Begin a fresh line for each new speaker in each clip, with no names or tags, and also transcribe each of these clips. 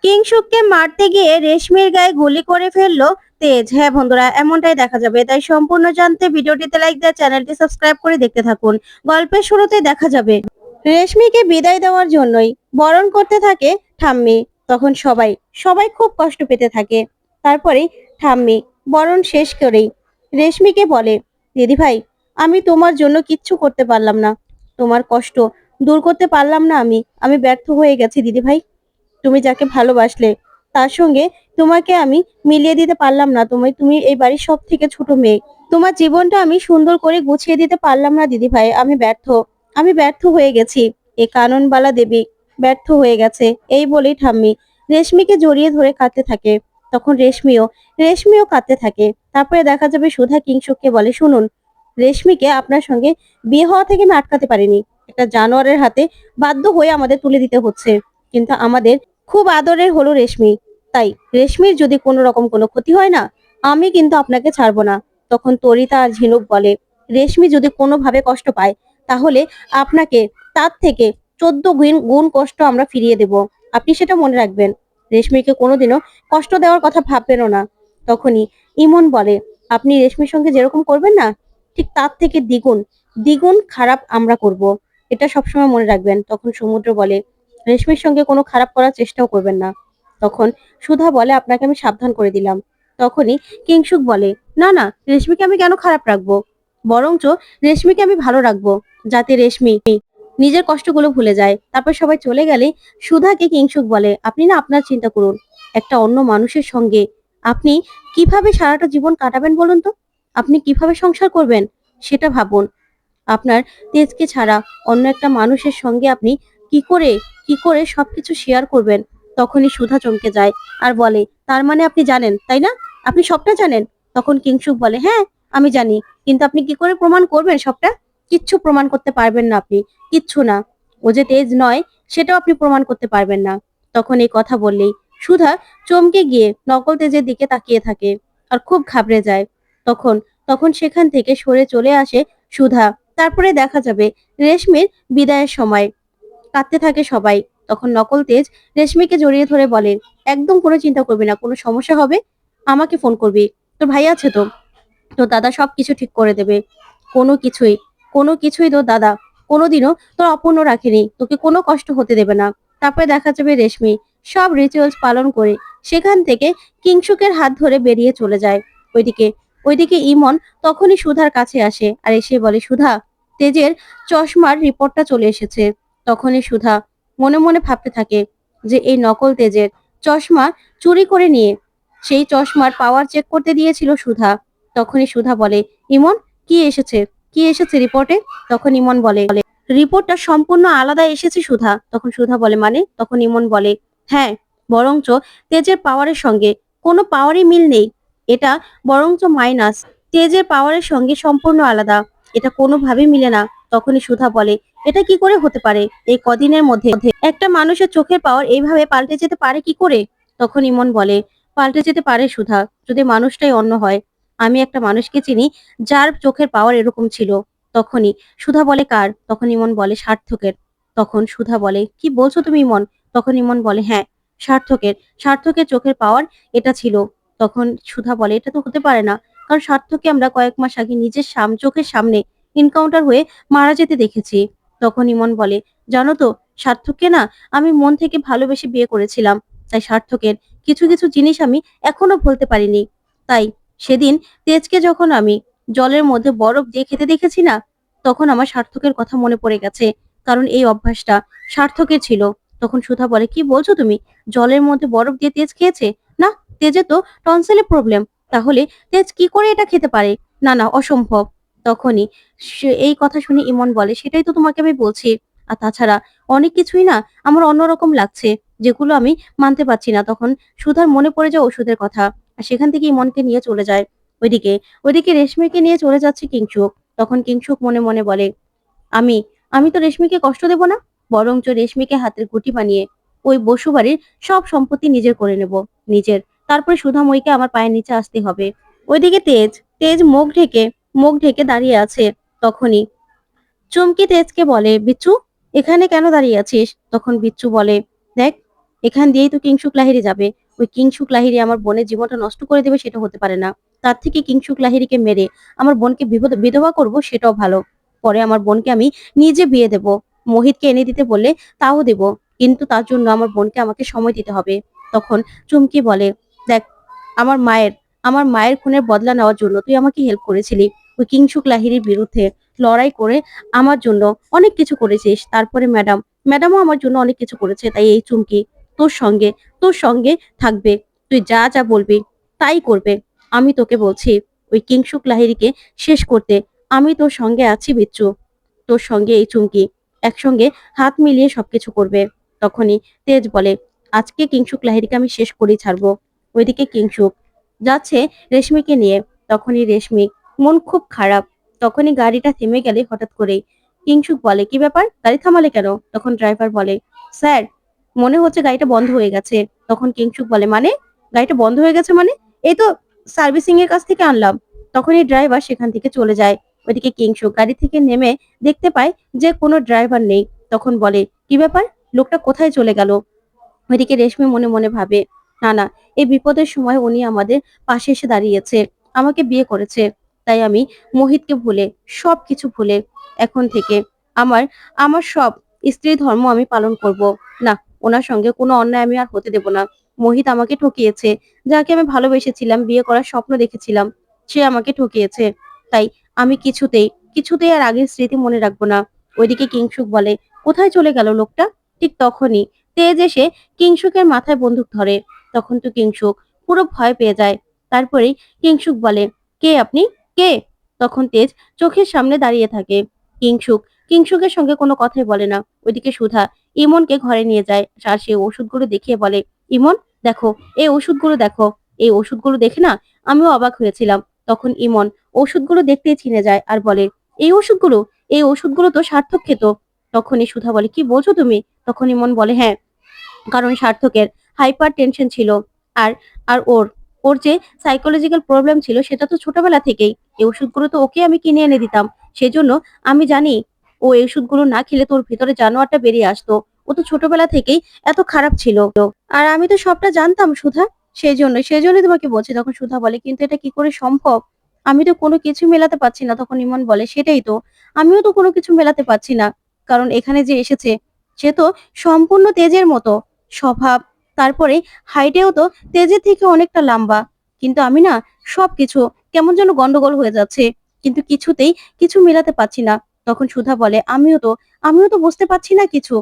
কিংশুককে মারতে গিয়ে রেশমির গায়ে গুলি করে ফেললো তেজ। হ্যাঁ বন্ধুরা, এমনটাই দেখা যাবে। তাই সম্পূর্ণ জানতে ভিডিওটিতে লাইক দিয়ে চ্যানেলটি সাবস্ক্রাইব করে দেখতে থাকুন। গল্পের শুরুতে দেখা যাবে রেশমিকে বিদায় দেওয়ার জন্যই বরণ করতে থাকে ঠাম্মি। তখন সবাই সবাই খুব কষ্ট পেতে থাকে। তারপরে ঠাম্মি বরণ শেষ করেই রেশমিকে বলে, দিদি ভাই, আমি তোমার জন্য কিচ্ছু করতে পারলাম না, তোমার কষ্ট দূর করতে পারলাম না। আমি ব্যর্থ হয়ে গেছি দিদি ভাই। তুমি যাকে ভালোবাসলে তার সঙ্গে তোমাকে আমি মিলিয়ে দিতে পারলাম না। তুমি এই বাড়ির সব থেকে ছোট মেয়ে, তোমার জীবনটা আমি সুন্দর করে গুছিয়ে দিতে পারলাম না দিদি ভাই। আমি ব্যর্থ হয়ে গেছি। এই কাননবালা দেবী ব্যর্থ হয়ে গেছে। এই বলেই ঠাম্মি রেশমিকে জড়িয়ে ধরে কাঁদতে থাকে। তখন রেশমিও কাঁদতে থাকে। তারপরে দেখা যাবে সুধা কিংশুককে বলে, শুনুন, রেশমিকে আপনার সঙ্গে বিয়ে হওয়া থেকে আমি আটকাতে পারিনি। একটা জানোয়ারের হাতে বাধ্য হয়ে আমাদের তুলে দিতে হচ্ছে। কিন্তু আমাদের খুব আদরের হলো রেশমি। তাই রেশমির যদি কোনো রকম কোনো ক্ষতি হয় না, আমি কিন্তু আপনাকে ছাড়বো না। তখন তরিতা আর ঝিনুক বলে, রেশমি যদি কোনোভাবে কষ্ট পায় তাহলে আপনাকে তার থেকে 14 গুণ কষ্ট আমরা ফিরিয়ে দেব। আপনি সেটা মনে রাখবেন। রেশমিকে কোনোদিনও কষ্ট দেওয়ার কথা ভাববেনও না। তখনই ইমন বলে, আপনি রেশমির সঙ্গে যেরকম করবেন না, ঠিক তার থেকে দ্বিগুণ দ্বিগুণ খারাপ আমরা করব। এটা সবসময় মনে রাখবেন। তখন সমুদ্র বলে, রেশমির সঙ্গে কোনো খারাপ করার চেষ্টাও করবেন না। তখন সুধা বলে, আপনাকে আমি সাবধান করে দিলাম। তখনই কিংশুক বলে, না না, রেশমিকে আমি কেন খারাপ রাখবো, বরঞ্চ রেশমিকে আমি ভালো রাখবো, যাতে রেশমি নিজের কষ্টগুলো ভুলে যায়। তারপর সবাই চলে গেলে সুধাকে কিংশুক বলে, আপনি না আপনার চিন্তা করুন। একটা অন্য মানুষের সঙ্গে আপনি কিভাবে সারাটা জীবন কাটাবেন বলুন তো? আপনি কিভাবে সংসার করবেন সেটা ভাবুন। আপনার তেজকে ছাড়া অন্য একটা মানুষের সঙ্গে আপনি কি করে কি করে সবকিছু শেয়ার করবেন? তখনই সুধা চমকে যায় আর বলে, তার মানে আপনি জানেন, তাই না? আপনি সবটা জানেন? তখন কিংশুক বলে, হ্যাঁ, আমি জানি। কিন্তু আপনি কি করে প্রমাণ করবেন সবটা? কিচ্ছু প্রমাণ করতে পারবেন না আপনি। কিচ্ছু না। ও যে তেজ নয় সেটাও আপনি প্রমাণ করতে পারবেন না। তখন এই কথা বললেই সুধা চমকে গিয়ে নকল তেজের দিকে তাকিয়ে থাকে আর খুব ঘাবড়ে যায়। তখন তখন সেখান থেকে সরে চলে আসে সুধা। তারপরে দেখা যাবে রেশমির বিদায়ের সময় কাঁদতে থাকে সবাই। তখন নকল তেজ রেশমিকে জড়িয়ে ধরে বলে, একদম কোনো চিন্তা করবি না। কোনো সমস্যা হবে আমাকে ফোন করবি। তোর ভাই আছে তো, তোর দাদা সবকিছু ঠিক করে দেবে। কোনো কিছুই কোনো কিছুই তোর দাদা কোনোদিনও তোর অপূর্ণ রাখেনি। তোকে কোনো কষ্ট হতে দেবে না। তারপরে দেখা যাবে রেশমি সব রিচুয়ালস পালন করে সেখান থেকে কিংশুকের হাত ধরে বেরিয়ে চলে যায়। ওইদিকে ওইদিকে ইমন তখনই সুধার কাছে আসে আর এসে বলে, সুধা, তেজের চশমার রিপোর্টটা চলে এসেছে। তখনই সুধা মনে মনে ভাবতে থাকে যে এই নকল তেজের চশমা চুরি করে নিয়ে সেই চশমার পাওয়ার চেক করতে দিয়েছিল সুধা। তখনই সুধা বলে, ইমন, কি এসেছে কি এসেছে রিপোর্টে? তখন ইমন বলে, রিপোর্টটা সম্পূর্ণ আলাদা এসেছে সুধা। তখন সুধা বলে, মানে? তখন ইমন বলে, হ্যাঁ, বরঞ্চ তেজের পাওয়ারের সঙ্গে কোনো পাওয়ারই মিল নেই। এটা বরঞ্চ মাইনাস। তেজের পাওয়ারের সঙ্গে সম্পূর্ণ আলাদা। এটা কোনোভাবেই মিলে না। তখনই সুধা বলে, এটা কি করে হতে পারে? এই কদিনের মধ্যে একটা মানুষের চোখের পাওয়ার এইভাবে পাল্টে যেতে পারে কি করে? তখন ইমন বলে, পাল্টে যেতে পারে সুধা, যদি মানুষটাই অন্য হয়। আমি একটা মানুষকে চিনি যার চোখের পাওয়ার এরকম ছিল। তখনই সুধা বলে, কার? তখন ইমন বলে, সার্থকের। তখন সুধা বলে, কি বলছো তুমি ইমন? তখন ইমন বলে, হ্যাঁ, সার্থকের সার্থকের চোখের পাওয়ার এটা ছিল। তখন সুধা বলে, এটা তো হতে পারে না, কারণ সার্থককে আমরা কয়েক মাস আগে নিজের চোখের সামনে এনকাউন্টার হয়ে মারা যেতে দেখেছি। তখন ইমন বলে, জানো তো, সার্থককে না আমি মন থেকে ভালোবেসে বিয়ে করেছিলাম। তাই সার্থকের কিছু কিছু জিনিস আমি এখনো ভুলতে পারিনি। তাই সেদিন তেজকে যখন আমি জলের মধ্যে বরফ দিয়ে খেতে দেখেছি না, তখন আমার সার্থকের কথা মনে পড়ে গেছে। কারণ এই অভ্যাসটা সার্থকের ছিল। তখন সুধা বলে, কি বলছো তুমি? জলের মধ্যে বরফ দিয়ে তেজ খেয়েছে? না, তেজে তো টনসিলের প্রবলেম। তাহলে তেজ কি করে এটা খেতে পারে? না না, অসম্ভব। তখনই এই কথা শুনে ইমন বলে, সেটাই তো তোমাকে আমি বলছি। আর তাছাড়া অনেক কিছুই না আমার অন্যরকম লাগছে, যেগুলো আমি মানতে পারছি না। তখন সুধার মনে পড়ে যায় ওষুধের কথা। আর সেখান থেকে ইমনকে নিয়ে চলে যায়। ওইদিকে ওইদিকে রেশমিকে নিয়ে চলে যাচ্ছে কিংশুক। তখন কিংশুক মনে মনে বলে, আমি আমি তো রেশমিকে কষ্ট দেব না, বরঞ্চ রেশমিকে হাতের গুটি বানিয়ে ওই বসুবাড়ির সব সম্পত্তি নিজের করে নেব। নিজের। তারপরে সুধাময়ীকে আমার পায়ের নিচে আসতে হবে। ওইদিকে তেজ তেজ মুখ ঢেকে দাঁড়িয়ে আছে। তখনই চুমকি তেজকে বলে, বিচ্ছু, এখানে কেন দাঁড়িয়ে আছিস? তখন বিচ্ছু বলে, দেখ, এখান দিয়েই তো কিংশুক লাহিড়ী যাবে। ওই কিংশুক লাহিড়ী আমার বোনের জীবনটা নষ্ট করে দেবে সেটা হতে পারে না। তার থেকে কিংশুক লাহিড়ীকে মেরে আমার বোনকে বিধবা করব সেটাও ভালো। পরে আমার বোনকে আমি নিজে বিয়ে দেব। মোহিতকে এনে দিতে বললে তাও দেব। কিন্তু তার জন্য আমার বোনকে আমাকে সময় দিতে হবে। তখন চুমকি বলে, দেখ, আমার মায়ের আমার মায়ের খুনের বদলা নেওয়ার জন্য তুই আমাকে হেল্প করেছিলি। ওই কিংশুক লাহিড়ীর বিরুদ্ধে লড়াই করে আমার জন্য অনেক কিছু করেছিস। তারপরে ম্যাডামও আমার জন্য অনেক কিছু করেছে। তাই এই চুমকি তোর সঙ্গে তোর সঙ্গে থাকবে। তুই যা যা বলবি তাই করবে। আমি তোকে বলছি ওই কিংশুক লাহিড়ীকে শেষ করতে। আমি তোর সঙ্গে আছি বিচ্ছু। তোর সঙ্গে এই চুমকি একসঙ্গে হাত মিলিয়ে সবকিছু করবে। তখনই তেজ বলে, আজকে কিংশুক লাহিড়ীকে আমি শেষ করেই ছাড়বো। ওইদিকে কিংশুক যাচ্ছে রেশমিকে নিয়ে। তখনই রেশমি মন খুব খারাপ। তখনই গাড়িটা থেমে গেলে হঠাৎ করেই কিংশুক বলে, কি ব্যাপার, গাড়ি থামালে কেন? তখন ড্রাইভার বলে, স্যার, মনে হচ্ছে গাড়িটা বন্ধ হয়ে গেছে। তখন কিংশুক বলে, মানে গাড়িটা বন্ধ হয়ে গেছে মানে? এই তো সার্ভিসিং এর কাছ থেকে আনলাম। তখনই ড্রাইভার সেখান থেকে চলে যায়। ওইদিকে কিংশুক গাড়ি থেকে নেমে দেখতে পায় যে কোনো ড্রাইভার নেই। তখন বলে, কি ব্যাপার, লোকটা কোথায় চলে গেল? ওইদিকে রেশমি মনে মনে ভাবে, না না, এই বিপদের সময় উনি আমাদের পাশে এসে দাঁড়িয়েছে, আমাকে বিয়ে করেছে। তাই আমি মোহিতকে ভুলে, সবকিছু ভুলে এখন থেকে আমার আমার সব স্ত্রী ধর্ম আমি পালন করব। না, ওনার সঙ্গে কোনো অন্যায় আমি আর হতে দেব না। মোহিত আমাকে ঠকিয়েছে। যাকে আমি ভালোবেসেছিলাম, বিয়ে করার স্বপ্ন দেখেছিলাম, সে আমাকে ঠকিয়েছে। তাই আমি কিছুতেই কিছুতেই আর আগের স্মৃতি মনে রাখবো না। ওইদিকে কিংশুক বলে, কোথায় চলে গেল লোকটা? ঠিক তখনই তেজ এসে কিংশুকের মাথায় বন্দুক ধরে। তখন তো কিংশুক পুরো ভয় পেয়ে যায়। তারপরেই কিংশুক বলে, কে আপনি, কে? তখন তেজ চোখের সামনে দাঁড়িয়ে থাকে। কিংশুক কিংশুকের সঙ্গে কোনো কথাই বলে না। ওইদিকে সুধা ইমনকে ঘরে নিয়ে যায় আর সে ওষুধগুলো দেখিয়ে বলে, ইমন, দেখো, এই ওষুধগুলো দেখো। এই ওষুধগুলো দেখে না আমিও অবাক হয়েছিলাম। তখন ইমন ওষুধগুলো দেখতেই চিনে যায় আর বলে, এই ওষুধগুলো এই ওষুধগুলো তো সার্থক খেত। তখনই সুধা বলে, কি বলছো তুমি? তখন ইমন বলে, হ্যাঁ, কারণ সার্থকের হাইপার টেনশন ছিল। আর আর ওর ওর যে সাইকোলজিক্যাল প্রবলেম ছিল সেটা তো ছোটবেলা থেকেই। এই ওষুধগুলো তো ওকে আমি কিনে এনে দিতাম। সেজন্য আমি জানি ও এই ওষুধগুলো না খেলে তোর ভিতরে জানোয়ারটা বেরিয়ে আসতো। ও তো ছোটবেলা থেকেই এত খারাপ ছিল। আর আমি তো সবটা জানতাম সুধা। সেই জন্যই তোমাকে বলছি। তখন সুধা বলে, কিন্তু এটা কি করে সম্ভব? আমি তো কোনো কিছু মেলাতে পারছি না। তখন ইমন বলে, সেটাই তো, আমিও তো কোনো কিছু মেলাতে পারছি না। কারণ এখানে যে এসেছে সে তো সম্পূর্ণ তেজের মতো স্বভাব, তারপরে হাইটেও তো তেজের থেকে অনেকটা লম্বা। কিন্তু আমি না সবকিছু কেমন যেন গন্ডগোল হয়ে যাচ্ছে। কিন্তু কিছুতেই কিছু মেলাতে পারছি না। তখন সুধা বলে, আমিও তো বুঝতে পারছি না কিছু।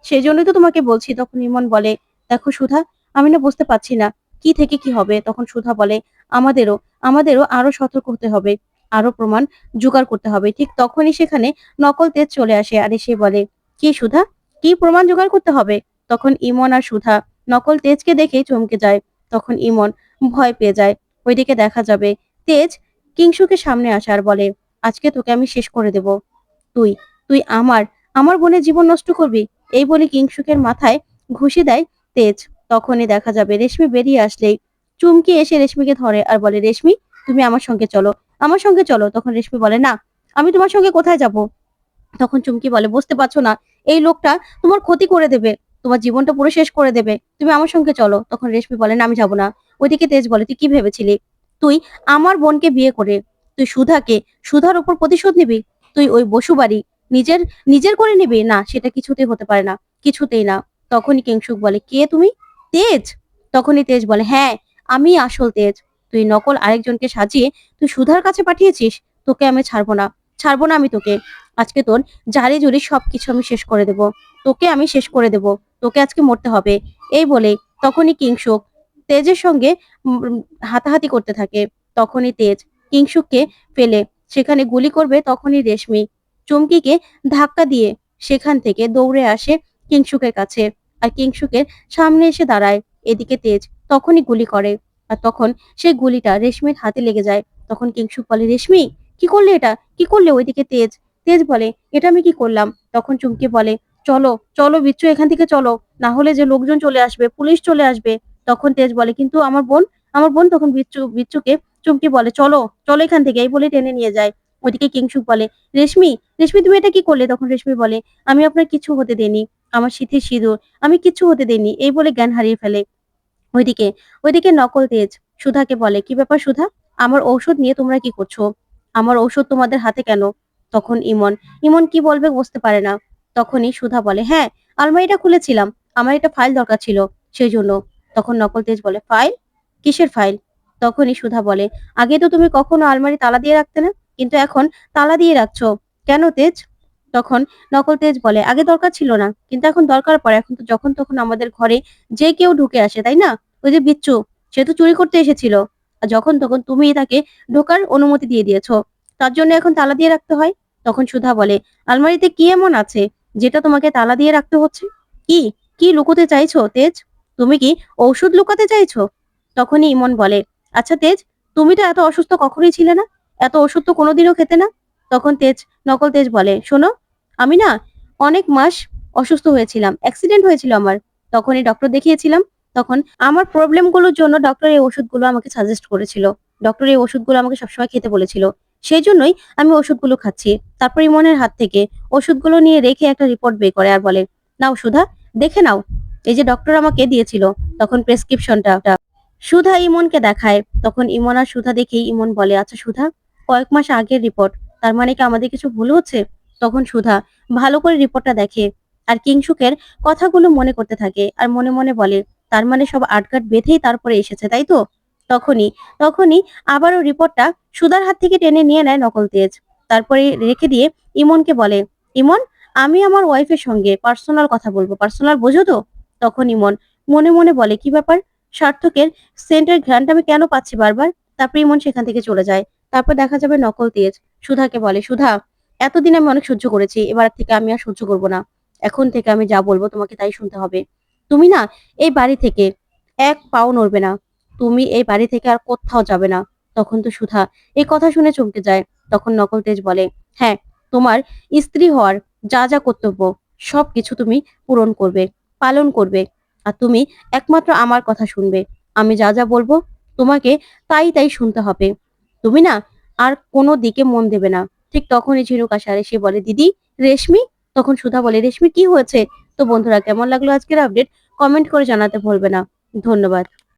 সেই জন্যই তো তোমাকে বলছি। তখন ইমন বলে, দেখো সুধা, আমি না বুঝতে পারছি না কি থেকে কি হবে। তখন সুধা বলে, আমাদেরও আমাদেরও আরো সতর্ক হতে হবে, আরো প্রমাণ জোগাড় করতে হবে। ঠিক তখনই সেখানে নকল তেজ চলে আসে আর এসে বলে, কি সুধা, কি প্রমাণ জোগাড় করতে হবে? তখন ইমন আর সুধা নকল তেজকে দেখেই চমকে যায়। তখন ইমন ভয় পেয়ে যায়। ওইদিকে দেখা যাবে তেজ কিংশুকে সামনে আসে আর বলে, আজকে তোকে আমি শেষ করে দেব। তুই তুই আমার আমার বোনের জীবন নষ্ট করবি? এই বলে কিংশুকের মাথায় ঘুষি দেয় তেজ। তখনই দেখা যাবে রেশমি বেরিয়ে আসলেই চুমকি এসে রেশমিকে ধরে আর বলে, রেশমি, তুমি আমার সঙ্গে চলো, আমার সঙ্গে চলো। তখন রেশমি বলে, না, আমি তোমার সঙ্গে কোথায় যাব? তখন চুমকি বলে, বুঝতে পারছো না, এই লোকটা তোমার ক্ষতি করে দেবে, তোমার জীবনটা পুরো শেষ করে দেবে। তুমি আমার সঙ্গে চলো। তখন রেশমি বলে, না, আমি যাবো না। ওইদিকে তেজ বলে, তুই কি ভেবেছিলি তুই আমার বোনকে বিয়ে করে তুই সুধার উপর প্রতিশোধ নিবি? তুই ওই বসুবাড়ি নিজের নিজের করে নিবি? না, সেটা কিছুতেই হতে পারে না, কিছুতেই না। তখনই কিংশুক বলে, কে তুমি? তেজ? তখনই তেজ বলে, হ্যাঁ, আমি আসল তেজ। তুই নকল আরেকজনকে সাজিয়ে তুই সুধার কাছে পাঠিয়েছিস। তোকে আমি ছাড়বো না আমি তোকে। আজকে তোর জারি জুরি সবকিছু আমি শেষ করে দেব। তোকে আমি শেষ করে দেব। তোকে আজকে মরতে হবে। এই বলে তখনই কিংশুক তেজের সঙ্গে হাতাহাতি করতে থাকে। তখনই তেজ কিংশুককে ফেলে সেখানে গুলি করবে। তখনই রেশমি চুমকিকে ধাক্কা দিয়ে সেখান থেকে দৌড়ে আসে কিংশুকের কাছে আর কিংশুকের সামনে এসে দাঁড়ায়। এদিকে তেজ তখনই গুলি করে আর তখন সেই গুলিটা রেশমির হাতে লেগে যায়। তখন কিংশুক বলে, রেশমি, কি করলে এটা, কি করলে? ওইদিকে তেজ তেজ বলে, এটা আমি কি করলাম? তখন চুমকি বলে, চলো চলো বিচ্ছু, এখান থেকে চলো, না হলে যে লোকজন চলে আসবে, পুলিশ চলে আসবে। তখন তেজ বলে, কিন্তু আমার বোন। তখন বিচ্ছুকে চুমকি বলে, চলো চলো এখান থেকে, এই বলে টেনে নিয়ে যায়। ওইদিকে কিংশুক বলে, রেশমি রেশমি, তুমি এটা কি করলে? তখন রেশমি বলে, আমি আপনার কিছু হতে দেইনি, আমার সিঁথির সিঁদুর আমি কিচ্ছু হতে দেইনি, এই বলে জ্ঞান হারিয়ে ফেলে। ওইদিকে ওইদিকে নকল তেজ সুধাকে বলে, কি ব্যাপার সুধা, আমার ঔষধ নিয়ে তোমরা কি করছো? আমার ঔষধ তোমাদের হাতে কেন? তখন ইমন ইমন কি বলবে বুঝতে পারে না। তখনই সুধা বলে, হ্যাঁ, আলমারিটা খুলেছিলাম, আমার একটা ফাইল দরকার ছিল, সেই জন্য। তখন নকল তেজ বলে, ফাইল? কিসের ফাইল? তখনই সুধা বলে, আগে তো তুমি কখনো আলমারি তালা দিয়ে রাখতে না, কিন্তু এখন তালা দিয়ে রাখছো কেন তেজ? তখন নকল তেজ বলে, আগে দরকার ছিল না, কিন্তু এখন দরকার পড়ে, এখন তো যখন তখন আমাদের ঘরে যে কেউ ঢুকে আসে, তাই না? ওই যে বিচ্ছু, সে তো চুরি করতে এসেছিল, আর যখন তখন তুমি তাকে ঢোকার অনুমতি দিয়ে দিয়েছো, তার জন্য এখন তালা দিয়ে রাখতে হয়। তখন সুধা বলে, আলমারিতে কি এমন আছে যেটা তোমাকে তালা দিয়ে রাখতে হচ্ছে? কি কি লুকোতে চাইছো তেজ? তুমি কি ঔষধ লুকাতে চাইছো? তখনই ইমন বলে, আচ্ছা তেজ, তুমি তো এত অসুস্থ কখনোই ছিলে না, এত ওষুধ তো কোনোদিনও খেতে না। তখন নকল তেজ বলে, শোনো, আমি না অনেক মাস অসুস্থ হয়েছিলাম, অ্যাক্সিডেন্ট হয়েছিল আমার, তখনই ডক্টর দেখিয়েছিলাম। তখন আমার প্রবলেম গুলোর জন্য ডক্টর এই ওষুধগুলো আমাকে সাজেস্ট করেছিল, ডক্টর এই ওষুধগুলো আমাকে সবসময় খেতে বলেছিল, সেই জন্যই আমি ওষুধগুলো খাচ্ছি। তারপর ইমনের হাত থেকে ওষুধগুলো নিয়ে রেখে একটা রিপোর্ট বের করে আর বলে, নাও সুধা, দেখে নাও, এই যে ডক্টর আমাকে দিয়েছিল তখন প্রেসক্রিপশনটা। সুধা ইমনকে দেখায়, তখন ইমন আর সুধা দেখেই ইমন বলে, আচ্ছা সুধা, কয়েক মাস আগের রিপোর্ট, তার মানে কি আমাদের কিছু ভুল হচ্ছে? তখন সুধা ভালো করে রিপোর্টটা দেখে আর কিংসুকের কথাগুলো মনে করতে থাকে আর মনে মনে বলে, তার মানে সব আটঘাট বেঁধেই তারপরে এসেছে, তাই তো? তখনই তখনই আবারও রিপোর্টটা সুধার হাত থেকে টেনে নিয়ে নেয় নকল তেজ। তারপরে রেখে দিয়ে ইমনকে বলে, ইমন, আমি আমার ওয়াইফের সঙ্গে পার্সোনাল কথা বলবো, পার্সোনাল, বোঝো তো? তখন ইমন মনে মনে বলে, কি ব্যাপার, সার্থকের সেন্টের ঘ্রাণটা আমি কেন পাচ্ছি বারবার? তারপর ইমন সেখান থেকে চলে যায়। তারপর দেখা যাবে নকল তেজ সুধাকে বলে, সুধা, এতদিন আমি অনেক সহ্য করেছি, এবার থেকে আমি আর সহ্য করব না, এখন থেকে আমি যা বলবো তোমাকে তাই শুনতে হবে। তুমি না এই বাড়ি থেকে এক পাও নড়বে না, তুমি এই বাড়ি থেকে আর কোথাও যাবে না। তখন তো সুধা এই কথা শুনে চমকে যায়। তখন নকল তেজ বলে, হ্যাঁ, তোমার স্ত্রী হওয়ার যা যা কর্তব্য সবকিছু তুমি পূরণ করবে, পালন করবে, আর তুমি একমাত্র আমার কথা শুনবে, আমি যা যা বলবো তোমাকে তাই তাই শুনতে হবে, তুমি না আর কোনো দিকে মন দেবে না। ঠিক তখনই ঝিনুক আসে আর সে বলে, দিদি, রেশমি। তখন সুধা বলে, রেশমি কি হয়েছে? তো বন্ধুরা, কেমন লাগলো আজকের আপডেট, কমেন্ট করে জানাতে ভুলবে না। ধন্যবাদ।